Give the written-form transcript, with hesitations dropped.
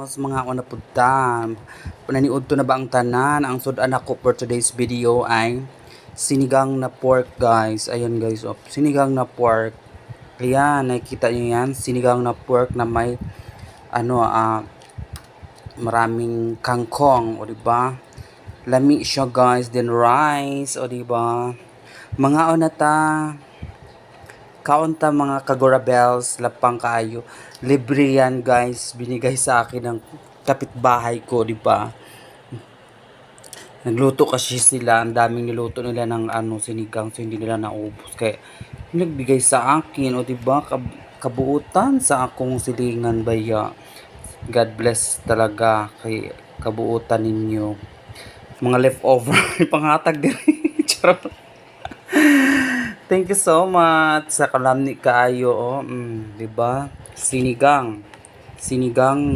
house, mga una punta. Naniud to na ba ang tanan? Ang sudan ako for today's video ay sinigang na pork, guys. Ayan, guys. Oh, sinigang na pork. Ayan, nakikita niyo yan. Sinigang na pork na may maraming kangkong, o diba? Lami siya, guys. Then rice, o diba? Mga una ta kaunta mga kagorabels, lapang kaayo. Libre yan, guys. Binigay sa akin ng kapitbahay ko, di ba? Nagluto kasi sila, ang daming niluto nila ng sinigang, so hindi nila naubos. Kaya nagbigay sa akin, o di ba? Kabuutan sa akong silingan baya. God bless talaga kay kabuutan ninyo. Mga leftover, panghatag din. Charot. Thank you so much sa kalamni kaayo, oh. 'Di ba? Sinigang. Sinigang